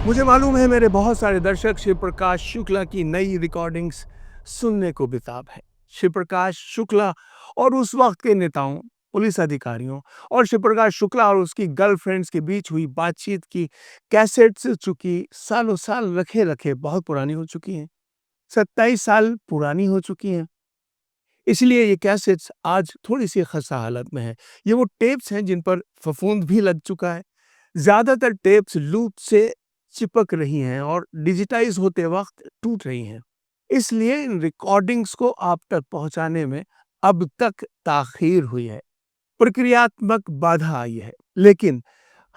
मुझे मालूम है मेरे बहुत सारे दर्शक शिव प्रकाश शुक्ला की नई रिकॉर्डिंग्स सुनने को बेताब हैं। शिव प्रकाश शुक्ला और उस वक्त के नेताओं, पुलिस अधिकारियों और शिव प्रकाश शुक्ला और उसकी गर्लफ्रेंड्स के बीच हुई बातचीत की कैसेट्स चुकी सालों साल रखे रखे बहुत पुरानी हो चुकी हैं। 27 साल पुरानी हो चुकी हैं। इसलिए ये कैसेट्स आज थोड़ी सी खस्ता हालत में है। ये वो टेप्स हैं जिन पर फफूंद भी लग चुका है। ज्यादातर टेप्स लूप से चिपक रही हैं और डिजिटाइज होते वक्त टूट रही हैं। इसलिए इन रिकॉर्डिंग्स को आप तक पहुंचाने में अब तक ताखीर हुई है, प्रक्रियात्मक बाधा आई है। लेकिन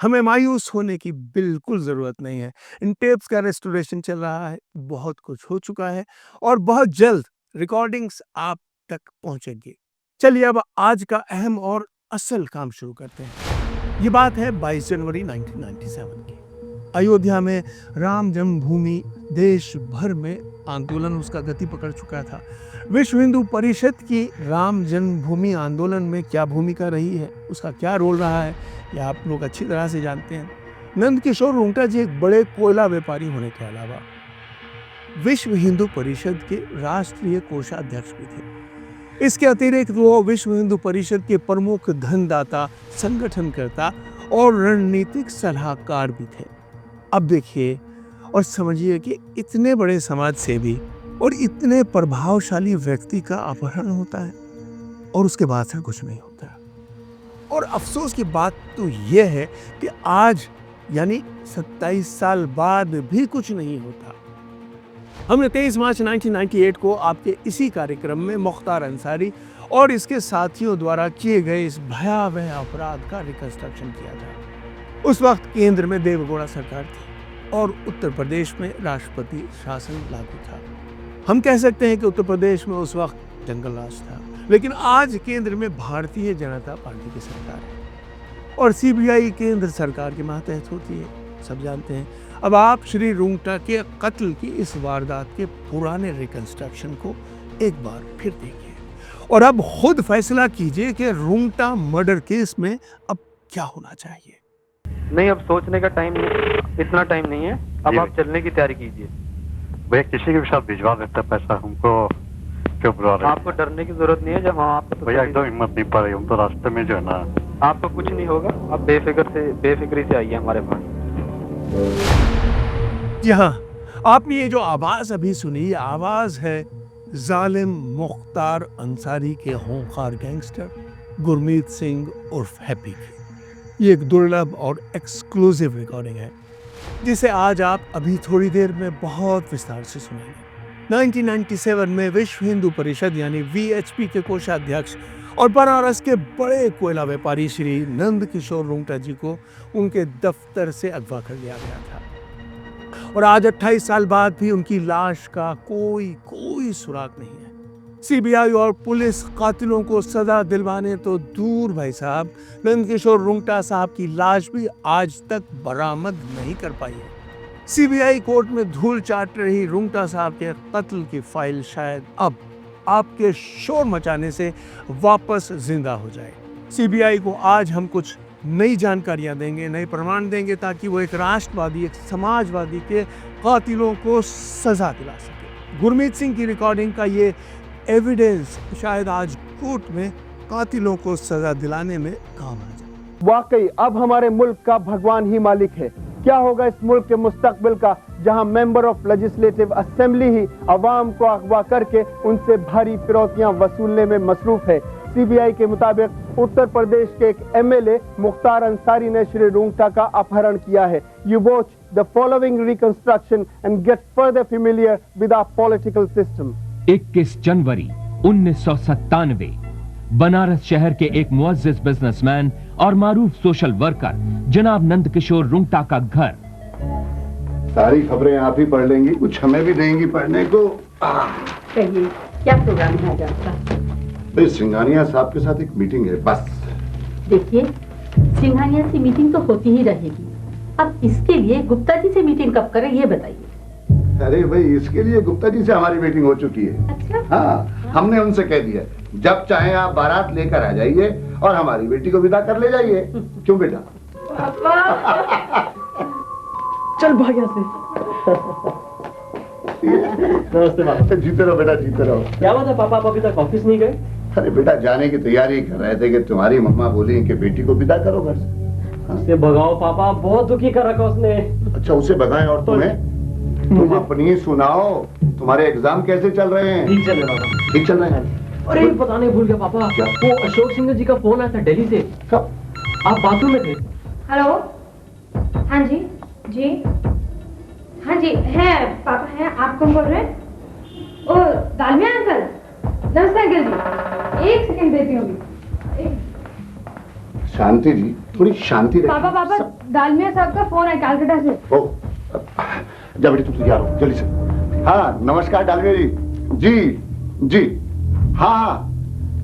हमें मायूस होने की बिल्कुल जरूरत नहीं है। इन टेप्स का रेस्टोरेशन चल रहा है, बहुत कुछ हो चुका है और बहुत जल्द रिकॉर्डिंग्स आप तक पहुंचेंगी। चलिए अब आज का अहम और असल काम शुरू करते हैं। ये बात है 22 जनवरी 1997 की। अयोध्या में राम जन्मभूमि देश भर में आंदोलन उसका गति पकड़ चुका था। विश्व हिंदू परिषद की राम जन्मभूमि आंदोलन में क्या भूमिका रही है, उसका क्या रोल रहा है, यह आप लोग अच्छी तरह से जानते हैं। नंद किशोर रुंगटा जी एक बड़े कोयला व्यापारी होने के अलावा विश्व हिंदू परिषद के राष्ट्रीय कोषाध्यक्ष भी थे। इसके अतिरिक्त वो विश्व हिंदू परिषद के प्रमुख धनदाता, संगठनकर्ता और रणनीतिक सलाहकार भी थे। अब देखिए और समझिए कि इतने बड़े समाज सेवी और इतने प्रभावशाली व्यक्ति का अपहरण होता है और उसके बाद से कुछ नहीं होता। और अफसोस की बात तो यह है कि आज यानी 27 साल बाद भी कुछ नहीं होता। हमने 23 मार्च 1998 को आपके इसी कार्यक्रम में मुख्तार अंसारी और इसके साथियों द्वारा किए गए इस भयावह अपराध का रिकंस्ट्रक्शन किया था। उस वक्त केंद्र में देवेगौड़ा सरकार थी और उत्तर प्रदेश में राष्ट्रपति शासन लागू था। हम कह सकते हैं कि उत्तर प्रदेश में उस वक्त जंगल राज था, लेकिन आज केंद्र में भारतीय जनता पार्टी की सरकार है और सीबीआई केंद्र सरकार के मातहत होती है, सब जानते हैं। अब आप श्री रुंगटा के कत्ल की इस वारदात के पुराने रिकंस्ट्रक्शन को एक बार फिर देखिए और अब खुद फैसला कीजिए कि रुंगटा मर्डर केस में अब क्या होना चाहिए। नहीं, अब सोचने का टाइम नहीं, इतना टाइम नहीं है। अब आप चलने की तैयारी कीजिए। भैया किसी के भी साथ भिजवा देता पैसा, हमको क्यों बुला रहे? आपको डरने की जरूरत नहीं है। जब हम आपको भैया एकदम हिम्मत नहीं पा रही, हम तो रास्ते में जो है ना। आपको कुछ नहीं होगा, आप बेफिक्री से आइए हमारे पास। जी हाँ, आपने ये जो आवाज अभी सुनी, ये आवाज है जालिम मुख्तार अंसारी के होनहार गैंगस्टर गुरमीत सिंह उर्फ हैप्पी की। ये एक दुर्लभ और एक्सक्लूसिव रिकॉर्डिंग है जिसे आज आप अभी थोड़ी देर में बहुत विस्तार से सुनेंगे। 1997 में विश्व हिंदू परिषद यानी वीएचपी के कोषाध्यक्ष और बनारस के बड़े कोयला व्यापारी श्री नंद किशोर रुंगटा जी को उनके दफ्तर से अगवा कर लिया गया था और आज 28 साल बाद भी उनकी लाश का कोई सुराग नहीं है। सीबीआई और पुलिस कातिलों को सजा दिलवाने तो दूर भाई साहब, नंद किशोर रुंगटा साहब की लाश भी आज तक बरामद नहीं कर पाई है। सीबीआई कोर्ट में धूल चाट रही रुंगटा साहब के कत्ल की फाइल शायद अब आपके शोर मचाने से वापस जिंदा हो जाए। सीबीआई को आज हम कुछ नई जानकारियां देंगे, नए प्रमाण देंगे ताकि वो एक राष्ट्रवादी, एक समाजवादी के कातिलों को सजा दिला सके। गुरमीत सिंह की रिकॉर्डिंग का ये एविडेंस शायद आज कोर्ट में कातिलों को सजा दिलाने में काम आ जाए। वाकई अब हमारे मुल्क का भगवान ही मालिक है। क्या होगा इस मुल्क के मुस्तकबिल का, जहां मेंबर ऑफ लेजिस्लेटिव असेंबली ही अवाम को अगवा करके उनसे भारी फिरौतियां वसूलने में मसरूफ है। सीबीआई के मुताबिक उत्तर प्रदेश के एक एमएलए मुख्तार अंसारी ने श्री रुंगटा का अपहरण किया है। You watch the following reconstruction and get further familiar with our political system. 21 जनवरी 1997 बनारस शहर के एक मुअज्जिज बिजनेसमैन और मारूफ सोशल वर्कर जनाब नंद किशोर रुंगटा का घर। सारी खबरें आप ही पढ़ लेंगी, कुछ हमें भी देंगी पढ़ने को। कहिए क्या प्रोग्राम है आज आपका? भाई सिंघानिया साहब के साथ एक मीटिंग है बस। देखिए, सिंघानिया से मीटिंग तो होती ही रहेगी। अब इसके लिए गुप्ता जी से मीटिंग कब करें ये बताइए। अरे भाई, इसके लिए गुप्ता जी से हमारी मीटिंग हो चुकी है। अच्छा? हाँ, हमने उनसे कह दिया जब चाहे आप बारात लेकर आ जाइए और हमारी बेटी को विदा कर ले जाइए। क्यों बेटा? चल भाग यहाँ से। नमस्ते पापा। जीते रहो बेटा, जीते रहो। क्या बात है पापा, आप अभी तक ऑफिस नहीं गए? अरे बेटा जाने की तैयारी कर रहे थे कि तुम्हारी मम्मा बोली कि बेटी को विदा करो घर से। उसे भगाओ पापा, बहुत दुखी कर रखा उसने। अच्छा उसे भगाएं और तुम्हें? तुम अपनी सुनाओ, तुम्हारे एग्जाम कैसे चल रहे हैं? ठीक चल रहा पापा। ठीक चल रहे हैं। अरे बताने भूल गया पापा, वो अशोक सिंह जी का फोन आया था दिल्ली से। कब? आप बाथरूम में थे? हेलो, हाँ जी, जी, हाँ जी, है पापा हैं। आप कौन बोल रहे हैं? ओ दालमिया अंकल, नमस्ते अंकल जी, एक सेकंड देती हूँ अभी। शांति जी, थोड़ी शांति रखिए। पापा दालमिया साहब का फोन है कलकत्ता से। ओ जा बेटी, तुम तैयार हो जल्दी से। हाँ नमस्कार डालमिया जी। जी जी हाँ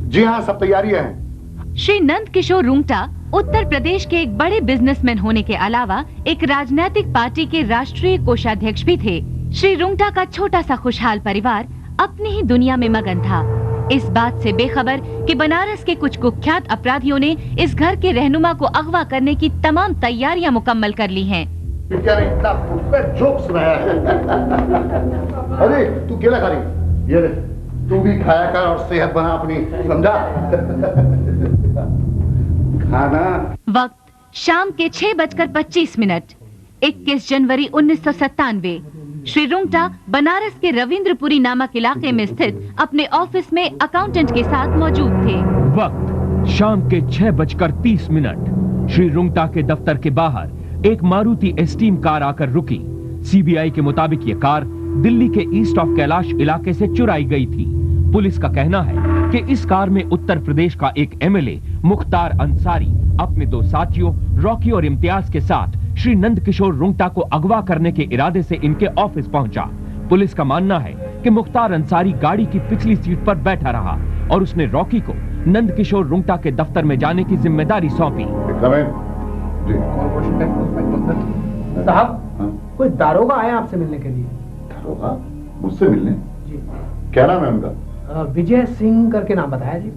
जी हाँ, सब तैयारी है। श्री नंद किशोर रुंगटा उत्तर प्रदेश के एक बड़े बिजनेसमैन होने के अलावा एक राजनीतिक पार्टी के राष्ट्रीय कोषाध्यक्ष भी थे। श्री रुंगटा का छोटा सा खुशहाल परिवार अपनी ही दुनिया में मगन था, इस बात से बेखबर कि बनारस के कुछ कुख्यात अपराधियों ने इस घर के रहनुमा को अगवा करने की तमाम तैयारियां मुकम्मल कर ली हैं। इतना जोक सुनाया है। अरे तू केला खा रही, ये ले, तू भी खाया कर और सेहत बना अपनी, समझा? खाना। वक्त शाम के 6:25। 21 जनवरी 1997। श्री रुंगटा बनारस के रविंद्रपुरी नामक इलाके में स्थित अपने ऑफिस में अकाउंटेंट के साथ मौजूद थे। वक्त शाम के 6:30। श्री रुंगटा के दफ्तर के बाहर एक मारुति एस्टीम कार आकर रुकी। सीबीआई के मुताबिक ये कार दिल्ली के ईस्ट ऑफ कैलाश इलाके से चुराई गई थी। पुलिस का कहना है कि इस कार में उत्तर प्रदेश का एक एमएलए मुख्तार अंसारी अपने दो साथियों रॉकी और इम्तियाज के साथ श्री नंद किशोर रुंगटा को अगवा करने के इरादे से इनके ऑफिस पहुंचा। पुलिस का मानना है कि मुख्तार अंसारी गाड़ी की पिछली सीट पर बैठा रहा और उसने रॉकी को नंद किशोर रुंगटा के दफ्तर में जाने की जिम्मेदारी सौंपी। साहब कोई दारोगा आया आपसे मिलने के लिए। दारोगा मुझसे मिलने? जी। क्या नाम है उनका? विजय सिंह करके नाम बताया जी।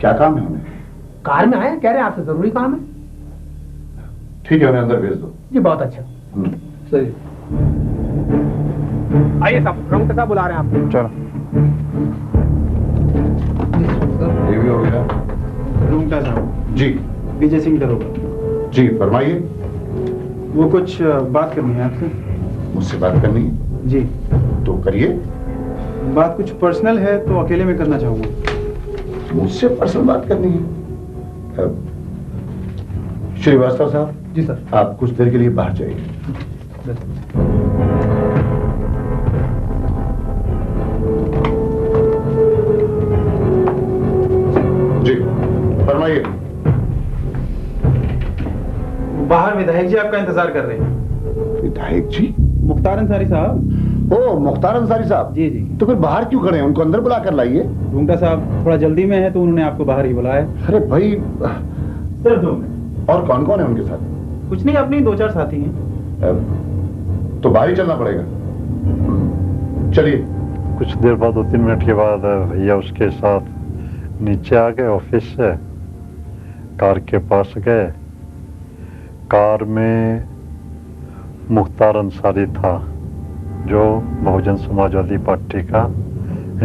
क्या काम है उन्हें? कार में आए, कह रहे हैं आपसे जरूरी काम है। ठीक है, उन्हें अंदर भेज दो। जी बहुत अच्छा। सही। आइए साहब, रुंगटा साहब बुला रहे हैं आपको। चलो। ये भी हो गया। रुंगटा साहब। जी। विजय सिंह दरोगा। जी फरमाइए। वो कुछ बात करनी है आपसे। मुझसे बात करनी है? जी। तो करिए। बात कुछ पर्सनल है तो अकेले में करना चाहूंगा। मुझसे पर्सनल बात करनी है? श्रीवास्तव साहब। जी सर। आप कुछ देर के लिए बाहर जाइए। जी फरमाइए। बाहर विधायक जी आपका इंतजार कर रहे हैं। विधायक जी? मुख्तार अंसारी साहब। ओ मुख्तार अंसारी साहब। जी जी। तो फिर बाहर क्यों खड़े हैं? उनको अंदर बुला कर लाइए। रुंगटा साहब थोड़ा जल्दी में है तो उन्होंने आपको बाहर ही बुलाया। अरे भाई सिर्फ 2 मिनट। और कौन कौन है उनके साथ? कुछ नहीं, अपने 2-4 साथी हैं। तो बाहर ही चलना पड़ेगा। चलिए। कुछ देर बाद 2-3 मिनट के बाद भैया उसके साथ नीचे आ गए ऑफिस से, कार के पास गए। कार में मुख्तार अंसारी था जो बहुजन समाजवादी पार्टी का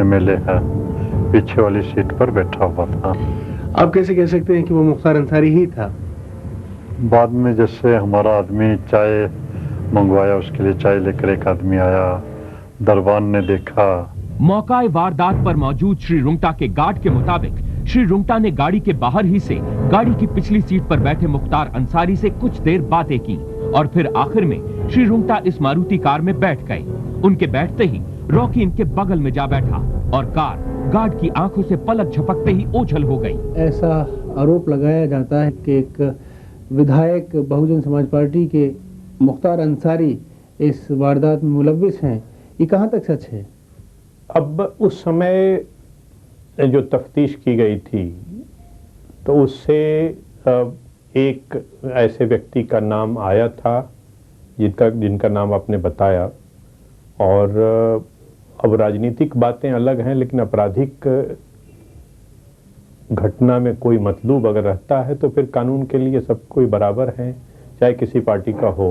एमएलए है, पीछे वाली सीट पर बैठा हुआ था। आप कैसे कह सकते हैं कि वो मुख्तार अंसारी ही था? बाद में जैसे हमारा आदमी चाय मंगवाया, उसके लिए चाय लेकर एक आदमी आया, दरबान ने देखा। मौका वारदात पर मौजूद श्री रुंगटा के गार्ड के मुताबिक श्री रुंगटा ने गाड़ी के बाहर ही से गाड़ी की पिछली सीट पर बैठे मुख्तार अंसारी से कुछ देर बातें की और फिर आखिर में श्री रुंगटा इस मारुति कार में बैठ गए। उनके बैठते ही रॉकी इनके बगल में जा बैठा और कार गार्ड की आंखों से पलक झपकते ही ओझल हो गई। ऐसा आरोप लगाया जाता है कि एक विधायक बहुजन समाज पार्टी के मुख्तार अंसारी इस वारदात में मुलव्विस हैं। ये कहाँ तक सच है? अब उस समय जो तफ्तीश की गई थी तो उससे एक ऐसे व्यक्ति का नाम आया था जिनका नाम आपने बताया, और अब राजनीतिक बातें अलग हैं, लेकिन आपराधिक घटना में कोई मतलूब अगर रहता है तो फिर कानून के लिए सब कोई बराबर हैं, चाहे किसी पार्टी का हो,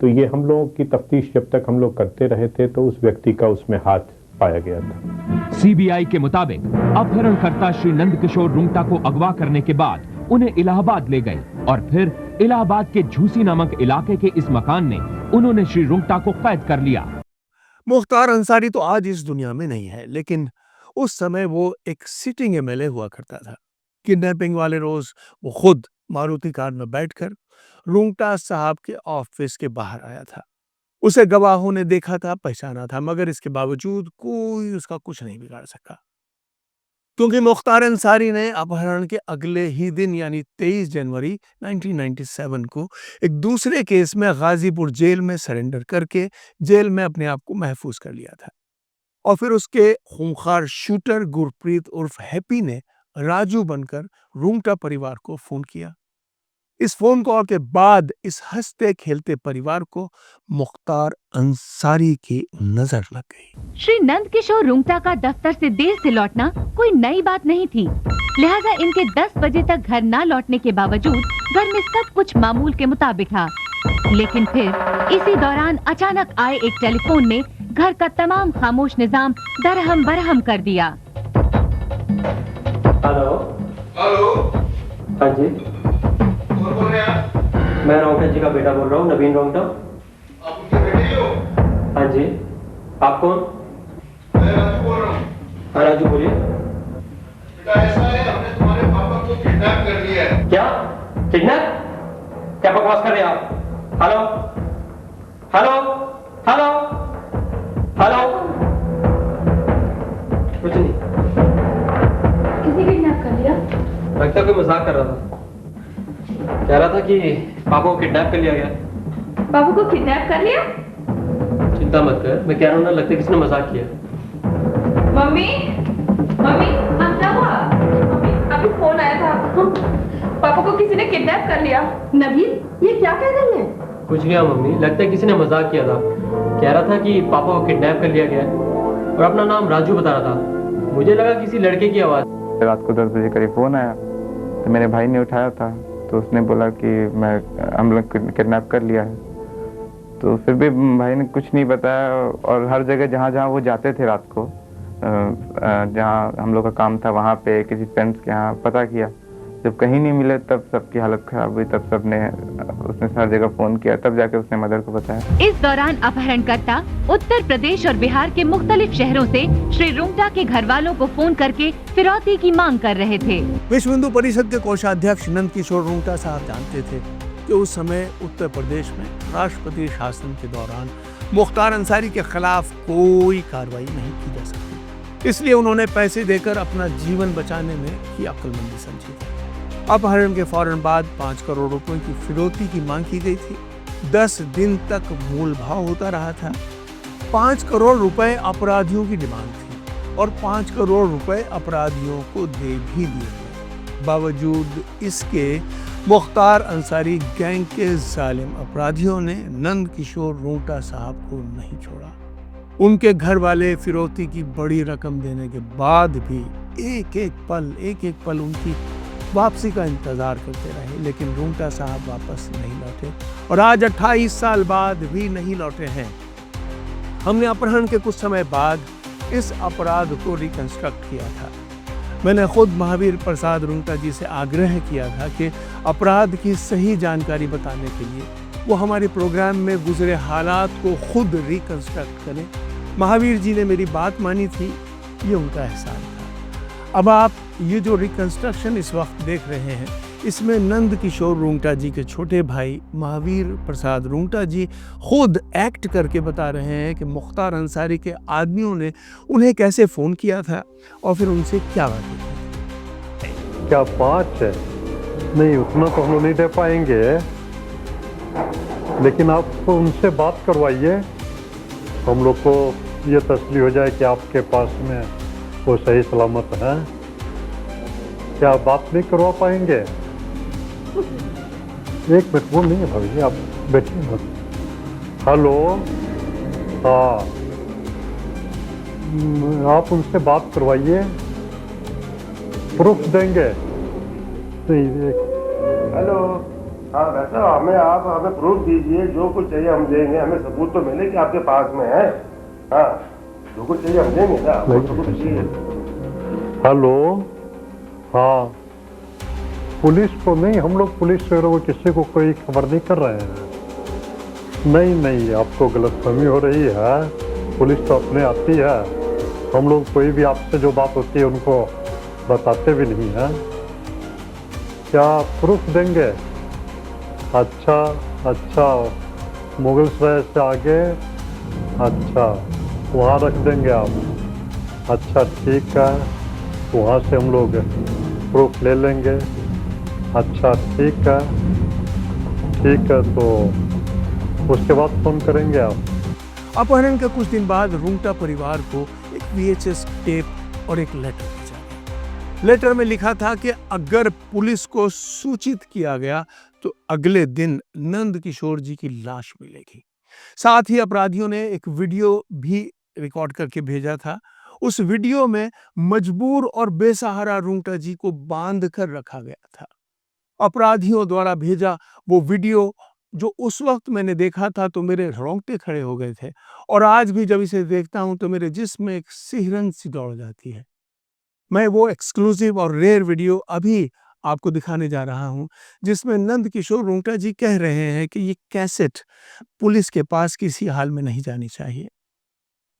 तो ये हम लोगों की तफ्तीश जब तक हम लोग करते रहे थे तो उस व्यक्ति का उसमें हाथ पाया गया था। सीबीआई के मुताबिक अपहरणकर्ता श्री नंदकिशोर रुंगटा को अगवा करने के बाद उन्हें इलाहाबाद ले गए और फिर इलाहाबाद के झूसी नामक इलाके के इस मकान में उन्होंने श्री रुंगटा को कैद कर लिया। मुख्तार अंसारी तो आज इस दुनिया में नहीं है, लेकिन उस समय वो एक सिटिंग एमएलए हुआ करता था। किडनैपिंग वाले रोज वो खुद मारुति कार में बैठकर रुंगटा साहब के ऑफिस के बाहर आया था। उसे गवाहों ने देखा था, पहचाना था, मगर इसके बावजूद कोई उसका कुछ नहीं बिगाड़ सका, क्योंकि मुख्तार अंसारी ने अपहरण के अगले ही दिन यानी 23 जनवरी 1997 को एक दूसरे केस में गाजीपुर जेल में सरेंडर करके जेल में अपने आप को महफूज कर लिया था। और फिर उसके खूंखार शूटर गुरप्रीत उर्फ हैप्पी ने राजू बनकर रुंगटा परिवार को फोन किया। इस फोन कॉल के बाद इस हंसते खेलते परिवार को मुख्तार अंसारी की नजर लग गई। श्री नंदकिशोर रुंगटा का दफ्तर से देर से लौटना कोई नई बात नहीं थी, लिहाजा इनके 10 बजे तक घर न लौटने के बावजूद घर में सब कुछ मामूल के मुताबिक था। लेकिन फिर इसी दौरान अचानक आए एक टेलीफोन ने घर का तमाम खामोश निजाम दरहम बरहम कर दिया। हेलो हेलो, हाँ जी, कौन बोल रहे हैं आप? मैं रोंगटा जी का बेटा बोल रहा हूँ, नवीन रोंगटा। आप उनके बेटे ही हो? हाँ जी, आप कौन? मैं राजू बोल रहा हूँ। हाँ राजू बोलिए। बेटा ऐसा है, हमने तुम्हारे पापा को किडनैप कर लिया है। क्या किडनैप? क्या बकवास कर रहे हैं आप? हेलो हेलो हेलो हेलो, कुछ नहीं। किसी किडनैप कर लिया? लगता कोई मजाक कर रहा था, कह रहा था कि पापा को किडनैप कर लिया गया। बाबू को किडनैप कर लिया? चिंता मत कर, मैं कह रहा हूँ ना, लगता है किसी ने मजाक किया। मम्मी मम्मी, हाँ क्या हुआ? मम्मी अभी फोन आया था, पापा को किसी ने किडनैप कर लिया। नवीन, ये क्या कह रही है? कुछ नहीं मम्मी, लगता है किसी ने मजाक किया था। कह रहा था कि पापा को किडनैप कर लिया गया और अपना नाम राजू बता रहा था। मुझे लगा किसी लड़के की आवाज। रात को 10 बजे करीब फोन आया तो मेरे भाई ने उठाया था, तो उसने बोला कि हम लोग किडनैप कर लिया है। तो फिर भी भाई ने कुछ नहीं बताया और हर जगह जहाँ जहाँ वो जाते थे रात को, जहाँ हम लोग का काम था वहाँ पे किसी फ्रेंड्स के यहाँ पता किया। जब कहीं नहीं मिले तब सबकी हालत खराब हुई, तब उसने हर जगह फोन किया, तब जाके उसने मदर को बताया। इस दौरान अपहरणकर्ता उत्तर प्रदेश और बिहार के मुख्तलिफ शहरों से श्री रुंगटा के घर वालों को फोन करके फिरौती की मांग कर रहे थे। विश्व हिंदू परिषद के कोषाध्यक्ष नंदकिशोर रुंगटा साहब जानते थे कि उस समय उत्तर प्रदेश में राष्ट्रपति शासन के दौरान मुख्तार अंसारी के खिलाफ कोई कार्रवाई नहीं की जा सकती, इसलिए उन्होंने पैसे देकर अपना जीवन बचाने में ही अक्लमंदी समझी थी। अपहरण के फौरन बाद 5 करोड़ रुपए की फिरौती की मांग की गई थी। 10 दिन तक मूल भाव होता रहा था। 5 करोड़ रुपए अपराधियों की डिमांड थी और 5 करोड़ रुपए अपराधियों को दे भी दिए गए। बावजूद इसके मुख्तार अंसारी गैंग के जालिम अपराधियों ने नंदकिशोर रुंगटा साहब को नहीं छोड़ा। उनके घर वाले फिरौती की बड़ी रकम देने के बाद भी एक एक पल उनकी वापसी का इंतजार करते रहे, लेकिन रुंगटा साहब वापस नहीं लौटे और आज 28 साल बाद भी नहीं लौटे हैं। हमने अपहरण के कुछ समय बाद इस अपराध को रिकंस्ट्रक्ट किया था। मैंने खुद महावीर प्रसाद रुंगटा जी से आग्रह किया था कि अपराध की सही जानकारी बताने के लिए वो हमारे प्रोग्राम में गुजरे हालात को खुद रिकंस्ट्रक्ट करें। महावीर जी ने मेरी बात मानी थी, ये उनका एहसान था। अब आप ये जो रिकंस्ट्रक्शन इस वक्त देख रहे हैं, इसमें नंदकिशोर रुंगटा जी के छोटे भाई महावीर प्रसाद रुंगटा जी खुद एक्ट करके बता रहे हैं कि मुख्तार अंसारी के आदमियों ने उन्हें कैसे फ़ोन किया था और फिर उनसे क्या बात की। क्या 5 है? नहीं, उतना तो हम लोग नहीं दे पाएंगे, लेकिन आप उनसे बात करवाइए, हम लोग को ये तसल्ली हो जाए कि आपके पास में वो सही सलामत है। क्या आप बात नहीं करवा पाएंगे? एक मिनट, वो नहीं है भाभी, आप बैठिए मत। हेलो, हाँ, आप उनसे बात करवाइए, प्रूफ देंगे। हेलो, हाँ वैसे हमें आप हमें प्रूफ दीजिए, जो कुछ चाहिए हम देंगे, हमें सबूत तो मिले कि आपके पास में है। हाँ जो कुछ चाहिए हम देंगे ना, आपको सबूत चाहिए। हेलो, हाँ पुलिस को नहीं, हम लोग पुलिस वगैरह को किसी को कोई खबर नहीं कर रहे हैं। नहीं नहीं, आपको गलतफहमी हो रही है, पुलिस तो अपने आती है, हम लोग कोई भी आपसे जो बात होती है उनको बताते भी नहीं हैं। क्या प्रूफ देंगे? अच्छा अच्छा, मुगल सराय से आगे, अच्छा वहाँ रख देंगे आप। अच्छा ठीक है, वहाँ से हम लोग प्रूफ ले लेंगे। अच्छा ठीक है, ठीक है, तो उसके बाद फोन करेंगे आप। अपहरण के कुछ दिन बाद रुंगटा परिवार को एक VHS टेप और एक लेटर भेजा गया। लेटर में लिखा था कि अगर पुलिस को सूचित किया गया तो अगले दिन नंद किशोर जी की लाश मिलेगी। साथ ही अपराधियों ने एक वीडियो भी रिकॉर्ड करके भेजा था। उस वीडियो में मजबूर और बेसहारा रुंगटा जी को बांध कर रखा गया था। अपराधियों द्वारा भेजा वो वीडियो जो उस वक्त मैंने देखा था तो मेरे रोंगटे खड़े हो गए थे, और आज भी जब इसे देखता हूं तो मेरे जिस्म में एक सिहरन सी दौड़ जाती है। मैं वो एक्सक्लूसिव और रेयर वीडियो अभी आपको दिखाने जा रहा हूं, जिसमें नंद किशोर रुंगटा जी कह रहे हैं कि ये कैसेट पुलिस के पास किसी हाल में नहीं जानी चाहिए,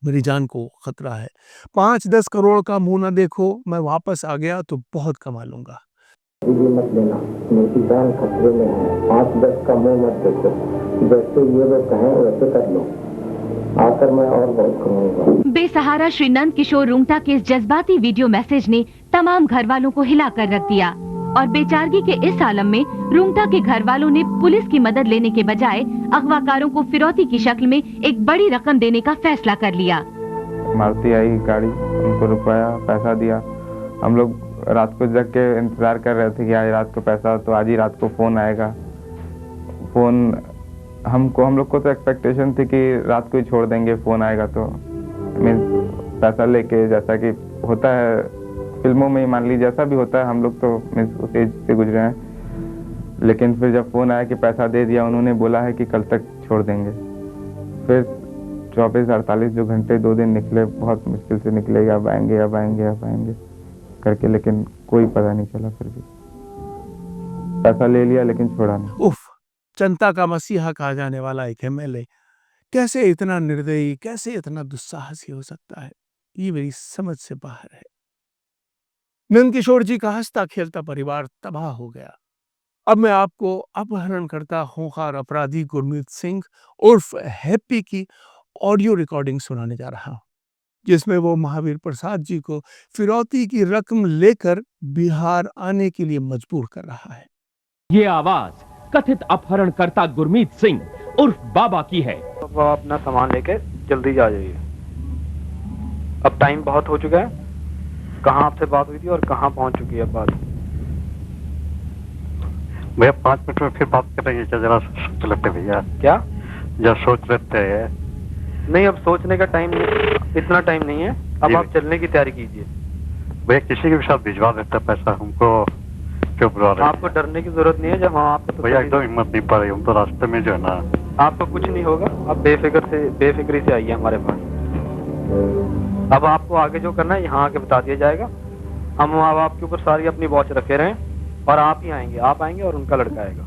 मेरी जान को खतरा है। 5-10 करोड़ का मुंह ना देखो, मैं वापस आ गया तो बहुत कमा लूंगा। मत लेना, मेरी जान खतरे में है। 5-10 का मुंह मत देखो, जैसे ये लोग कहें वैसे कर लो, आकर मैं और बहुत कमाऊंगा। बेसहारा श्री नंद किशोर रुंगटा के इस जज्बाती वीडियो मैसेज ने तमाम घर वालों को हिला कर रख दिया, और बेचारगी के इस आलम में रुंगटा के घर वालों ने पुलिस की मदद लेने के बजाय अगवाकारों को फिरौती की शक्ल में एक बड़ी रकम देने का फैसला कर लिया। मारुति आई गाड़ी, उनको रुकवाया, पैसा दिया। हम लोग रात को जग के इंतजार कर रहे थे कि आज रात को पैसा, तो आज ही रात को फोन आएगा। फोन हम लोग को तो एक्सपेक्टेशन थी कि रात को ही छोड़ देंगे, फोन आएगा तो पैसा लेके, जैसा कि होता है फिल्मों में, मान लीजिए जैसा भी होता है, हम लोग तो उस एज से गुजरे हैं। लेकिन फिर जब फोन आया कि पैसा दे दिया, उन्होंने बोला है कि कल तक छोड़ देंगे। फिर 24-48 जो घंटे 2 दिन निकले, बहुत मुश्किल से निकले, अब आएंगे अब आएंगे अब आएंगे करके, लेकिन कोई पता नहीं चला। फिर भी पैसा ले लिया लेकिन छोड़ा नहीं। उफ, जनता का मसीहा कहा जाने वाला एक MLA कैसे इतना निर्दयी, कैसे इतना दुस्साहसी हो सकता है, ये मेरी समझ से बाहर है। नंद किशोर जी का हंसता खेलता परिवार तबाह हो गया। अब मैं आपको अपहरणकर्ता खूंखार अपराधी गुरमीत सिंह उर्फ हैप्पी की ऑडियो रिकॉर्डिंग सुनाने जा रहा हूं, जिसमें वो महावीर प्रसाद जी को फिरौती की रकम लेकर बिहार आने के लिए मजबूर कर रहा है। ये आवाज कथित अपहरणकर्ता गुरमीत सिंह उर्फ बाबा की है। अब आप अपना सामान लेके जल्दी जा जाइए, अब टाइम बहुत हो चुका है। कहाँ आपसे बात हुई थी और कहाँ पहुँच चुकी है बात? भैया 5 मिनट में फिर बात करेंगे क्या? जरा सोच लेते भैया। क्या? जरा सोच लेते हैं। नहीं, अब सोचने का टाइम नहीं, इतना टाइम नहीं है। अब आप चलने की तैयारी कीजिए। भैया किसी के भी साथ भिजवा देता पैसा, हमको क्यों बुला रहे? आपको डरने की जरूरत नहीं है। जब हम आपको भैया एकदम हिम्मत नहीं पा रही, हम तो रास्ते में जो है ना। आपको कुछ नहीं होगा, आप बेफिक्री से आइए हमारे पास। अब आपको आगे जो करना है यहाँ आके बता दिया जाएगा। हम अब आपके ऊपर सारी अपनी वॉच रखे रहे, और आप ही आएंगे, आप आएंगे और उनका लड़का आएगा।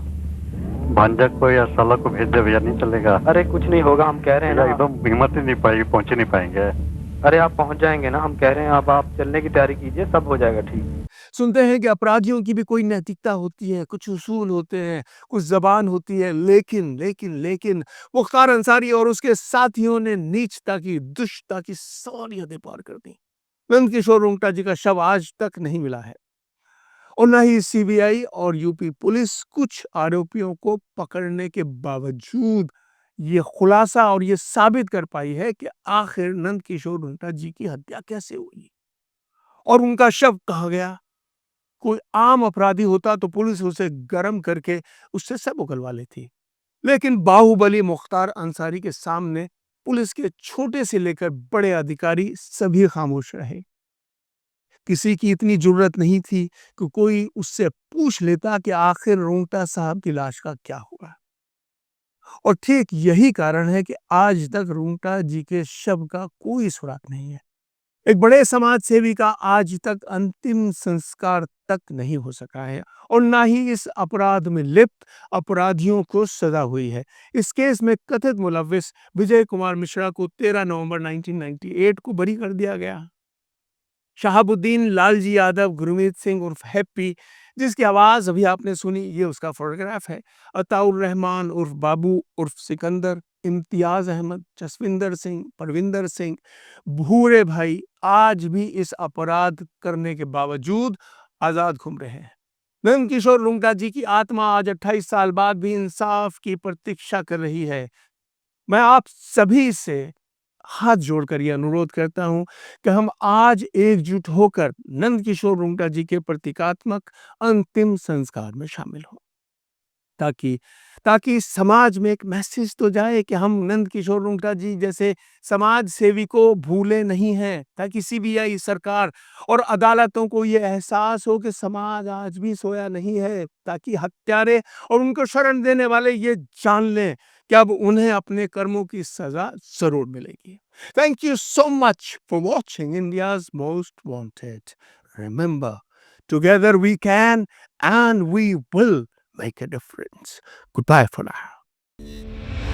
भांजा को या साला को भेज दे भैया, नहीं चलेगा? अरे कुछ नहीं होगा, हम कह रहे हैं ना। एकदम हिम्मत ही नहीं पाएगी, पहुंच ही नहीं पाएंगे। अरे आप पहुंच जाएंगे ना, हम कह रहे हैं। अब आप चलने की तैयारी कीजिए, सब हो जाएगा ठीक। सुनते हैं कि अपराधियों की भी कोई नैतिकता होती है, कुछ उसूल होते हैं, कुछ जबान होती है, लेकिन लेकिन लेकिन मुख्तार अंसारी और उसके साथियों ने नीचता की, दुष्टता की सारी हदें पार कर दी। नंद किशोर रुंगटा जी का शव आज तक नहीं मिला है, और न ही CBI और UP पुलिस कुछ आरोपियों को पकड़ने के बावजूद ये खुलासा और ये साबित कर पाई है कि आखिर नंद किशोर रुंगटा जी की हत्या कैसे हुई और उनका शव कहाँ गया। कोई आम अपराधी होता तो पुलिस उसे गर्म करके उससे सब उगलवा लेती, लेकिन बाहुबली मुख्तार अंसारी के सामने पुलिस के छोटे से लेकर बड़े अधिकारी सभी खामोश रहे। किसी की इतनी जरूरत नहीं थी कि कोई उससे पूछ लेता कि आखिर रुंगटा साहब की लाश का क्या हुआ। और ठीक यही कारण है कि आज तक रुंगटा जी के शव का कोई सुराग नहीं है। एक बड़े समाज सेवी का आज तक अंतिम संस्कार तक नहीं हो सका है और ना ही इस अपराध में लिप्त अपराधियों को सजा हुई है। इस केस में कथित मुलव्विस विजय कुमार मिश्रा को 13 नवंबर 1998 को बरी कर दिया गया। शहाबुद्दीन लालजी यादव गुरमीत सिंह उर्फ हैप्पी, जिसकी आवाज अभी आपने सुनी, ये उसका फोटोग्राफ है। अताउर रहमान उर्फ बाबू उर्फ सिकंदर, इम्तियाज अहमद, जसविंदर सिंह, परविंदर सिंह, भूरे भाई आज भी इस अपराध करने के बावजूद आजाद घूम रहे हैं। नंद किशोर रुंगटा जी की आत्मा आज 28 साल बाद भी इंसाफ की प्रतीक्षा कर रही है। मैं आप सभी से हाथ जोड़कर यह अनुरोध करता हूं कि हम आज एकजुट होकर नंद किशोर रुंगटा जी के प्रतीकात्मक अंतिम संस्कार में शामिल हों, ताकि समाज में एक मैसेज तो जाए कि हम नंद किशोर रुंगटा जी जैसे समाज सेवी को भूले नहीं हैं, ताकि सीबीआई, सरकार और अदालतों को यह एहसास हो कि समाज आज भी सोया नहीं है, ताकि हत्यारे और उनको शरण देने वाले ये जान लें कि अब उन्हें अपने कर्मों की सजा जरूर मिलेगी। Thank you so much for watching India's Most Wanted. Remember, together we can and we will make a difference. Goodbye for now.